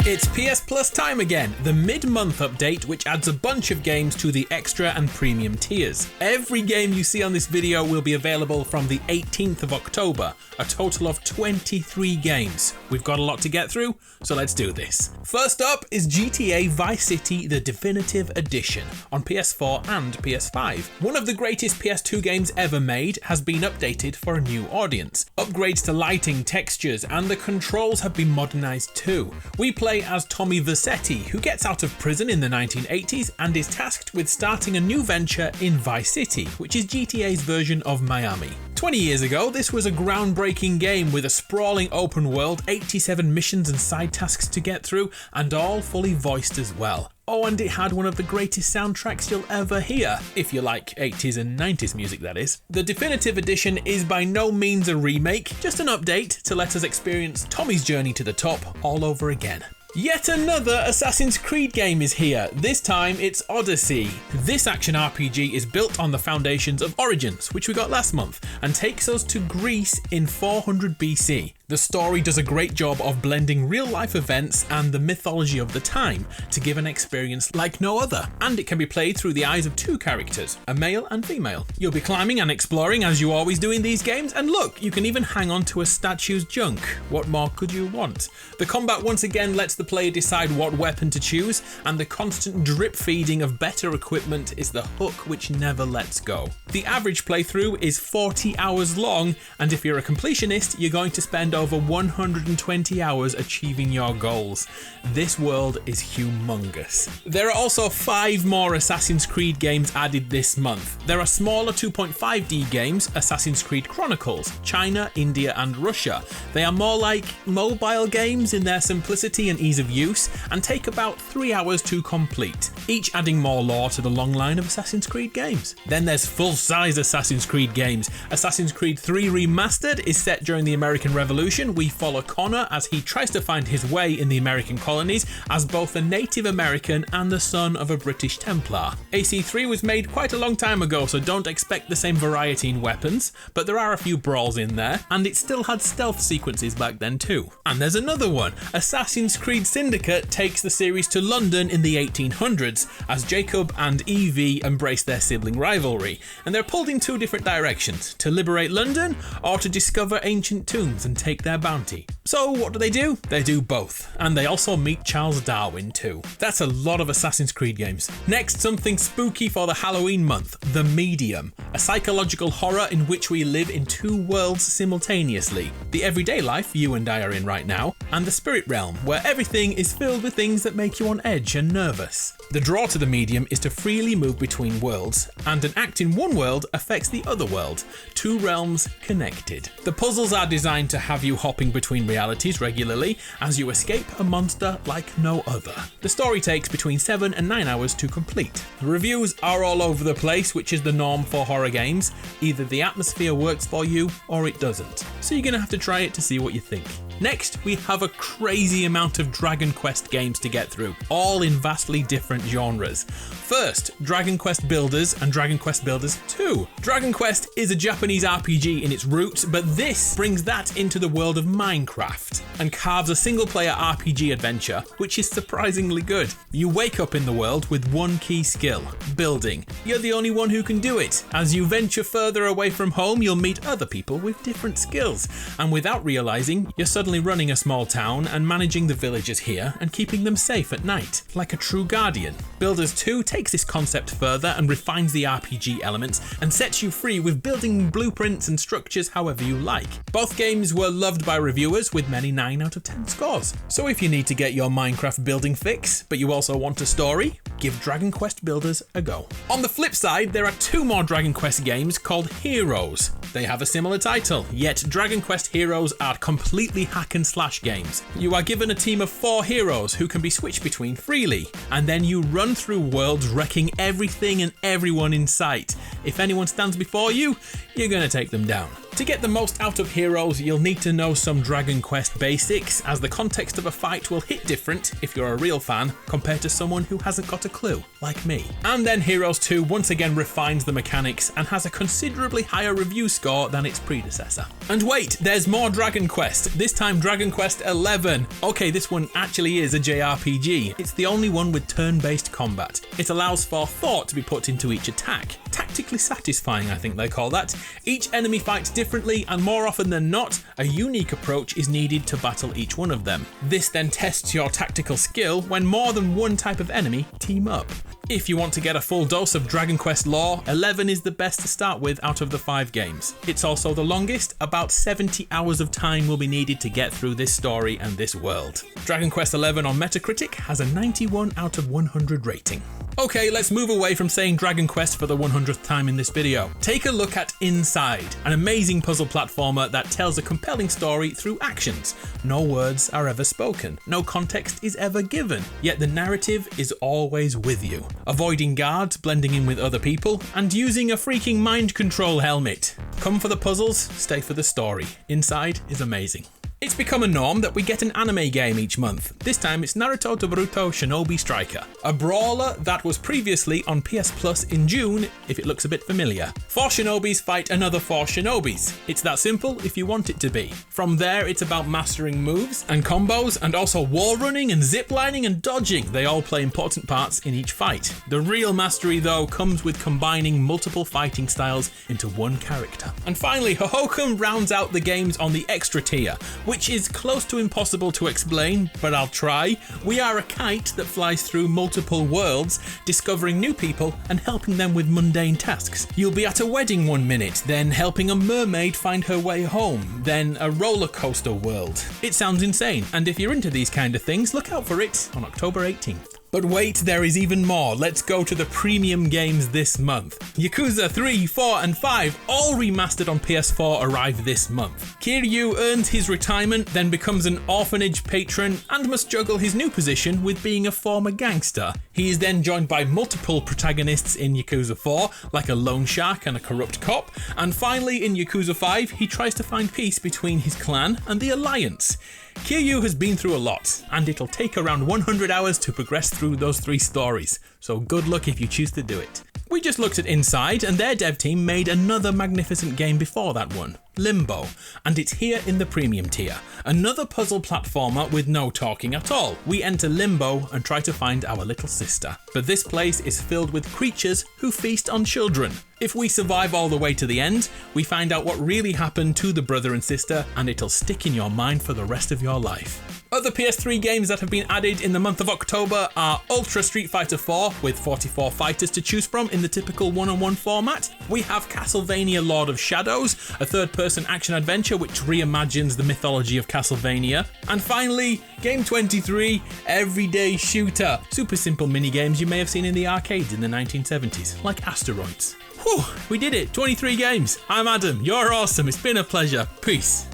It's PS Plus time again, the mid-month update which adds a bunch of games to the extra and premium tiers. Every game you see on this video will be available from the 18th of October, a total of 23 games. We've got a lot to get through, so let's do this. First up is GTA Vice City The Definitive Edition on PS4 and PS5. One of the greatest PS2 games ever made has been updated for a new audience. Upgrades to lighting, textures, and the controls have been modernized too. We play as Tommy Vercetti, who gets out of prison in the 1980s and is tasked with starting a new venture in Vice City, which is GTA's version of Miami. 20 years ago, this was a groundbreaking game with a sprawling open world, 87 missions and side tasks to get through, and all fully voiced as well. Oh, and it had one of the greatest soundtracks you'll ever hear, if you like 80s and 90s music that is. The Definitive Edition is by no means a remake, just an update to let us experience Tommy's journey to the top all over again. Yet another Assassin's Creed game is here, this time it's Odyssey. This action RPG is built on the foundations of Origins, which we got last month, and takes us to Greece in 400 BC. The story does a great job of blending real-life events and the mythology of the time to give an experience like no other, and it can be played through the eyes of two characters, a male and female. You'll be climbing and exploring as you always do in these games, and look, you can even hang on to a statue's junk. What more could you want? The combat once again lets the player decide what weapon to choose, and the constant drip feeding of better equipment is the hook which never lets go. The average playthrough is 40 hours long, and if you're a completionist, you're going to spend over 120 hours achieving your goals. This world is humongous. There are also 5 more Assassin's Creed games added this month. There are smaller 2.5D games, Assassin's Creed Chronicles, China, India and Russia. They are more like mobile games in their simplicity and ease of use, and take about 3 hours to complete, each adding more lore to the long line of Assassin's Creed games. Then there's full-size Assassin's Creed games. Assassin's Creed 3 Remastered is set during the American Revolution. We follow Connor as he tries to find his way in the American colonies as both a Native American and the son of a British Templar. AC3 was made quite a long time ago, so don't expect the same variety in weapons, but there are a few brawls in there, and it still had stealth sequences back then too. And there's another one. Assassin's Creed Syndicate takes the series to London in the 1800s as Jacob and Evie embrace their sibling rivalry, and they're pulled in 2 different directions, to liberate London or to discover ancient tombs and take their bounty. So what do? They do both, and they also meet Charles Darwin too. That's a lot of Assassin's Creed games. Next, something spooky for the Halloween month, The Medium, a psychological horror in which we live in 2 worlds simultaneously. The everyday life you and I are in right now, and the spirit realm, where everything is filled with things that make you on edge and nervous. The draw to The Medium is to freely move between worlds, and an act in one world affects the other world, 2 realms connected. The puzzles are designed to have you hopping between realities regularly as you escape a monster like no other. The story takes between 7 and 9 hours to complete. The reviews are all over the place, which is the norm for horror games. Either the atmosphere works for you or it doesn't, so you're gonna have to try it to see what you think. Next, we have a crazy amount of Dragon Quest games to get through, all in vastly different genres. First, Dragon Quest Builders and Dragon Quest Builders 2. Dragon Quest is a Japanese RPG in its roots, but this brings that into the world of Minecraft and carves a single-player RPG adventure, which is surprisingly good. You wake up in the world with one key skill, building. You're the only one who can do it. As you venture further away from home, you'll meet other people with different skills, and without realizing, you're suddenly running a small town and managing the villagers here and keeping them safe at night, like a true guardian. Builders 2 takes this concept further and refines the RPG elements and sets you free with building blueprints and structures however you like. Both games were loved by reviewers with many 9 out of 10 scores. So if you need to get your Minecraft building fix, but you also want a story, give Dragon Quest Builders a go. On the flip side, there are 2 more Dragon Quest games called Heroes. They have a similar title, yet Dragon Quest Heroes are completely hack and slash games. You are given a team of 4 heroes who can be switched between freely, and then you run through worlds wrecking everything and everyone in sight. If anyone stands before you, you're gonna take them down. To get the most out of Heroes, you'll need to know some Dragon Quest basics, as the context of a fight will hit different if you're a real fan compared to someone who hasn't got a clue, like me. And then Heroes 2 once again refines the mechanics and has a considerably higher review score than its predecessor. And wait, there's more Dragon Quest, this time Dragon Quest 11. Okay, this one actually is a JRPG. It's the only one with turn-based combat. It allows for thought to be put into each attack. Tactically satisfying, I think they call that. Each enemy fights differently, and more often than not, a unique approach is needed to battle each one of them. This then tests your tactical skill when more than one type of enemy team up. If you want to get a full dose of Dragon Quest lore, 11 is the best to start with out of the 5 games. It's also the longest, about 70 hours of time will be needed to get through this story and this world. Dragon Quest 11 on Metacritic has a 91 out of 100 rating. Okay, let's move away from saying Dragon Quest for the 100th time in this video. Take a look at Inside, an amazing puzzle platformer that tells a compelling story through actions. No words are ever spoken, no context is ever given, yet the narrative is always with you. Avoiding guards, blending in with other people, and using a freaking mind control helmet. Come for the puzzles, stay for the story. Inside is amazing. It's become a norm that we get an anime game each month. This time it's Naruto to Boruto Shinobi Striker, a brawler that was previously on PS Plus in June, if it looks a bit familiar. 4 shinobis fight another 4 shinobis. It's that simple if you want it to be. From there it's about mastering moves and combos, and also wall running and ziplining and dodging. They all play important parts in each fight. The real mastery though comes with combining multiple fighting styles into one character. And finally, Hohokum rounds out the games on the extra tier, which is close to impossible to explain, but I'll try. We are a kite that flies through multiple worlds, discovering new people and helping them with mundane tasks. You'll be at a wedding one minute, then helping a mermaid find her way home, then a roller coaster world. It sounds insane, and if you're into these kind of things, look out for it on October 18th. But wait, there is even more. Let's go to the premium games this month. Yakuza 3, 4 and 5, all remastered on PS4, arrive this month. Kiryu earns his retirement, then becomes an orphanage patron and must juggle his new position with being a former gangster. He is then joined by multiple protagonists in Yakuza 4, like a loan shark and a corrupt cop, and finally in Yakuza 5, he tries to find peace between his clan and the Alliance. Kiryu has been through a lot, and it'll take around 100 hours to progress through those 3 stories, so good luck if you choose to do it. We just looked at Inside, and their dev team made another magnificent game before that one, Limbo, and it's here in the premium tier. Another puzzle platformer with no talking at all. We enter Limbo and try to find our little sister. But this place is filled with creatures who feast on children. If we survive all the way to the end, we find out what really happened to the brother and sister, and it'll stick in your mind for the rest of your life. Other PS3 games that have been added in the month of October are Ultra Street Fighter 4 with 44 fighters to choose from in the typical one-on-one format. We have Castlevania Lord of Shadows, a third-person action-adventure which reimagines the mythology of Castlevania. And finally, Game 23, Everyday Shooter. Super simple mini-games you may have seen in the arcades in the 1970s, like Asteroids. Whew, we did it, 23 games. I'm Adam, you're awesome, it's been a pleasure. Peace.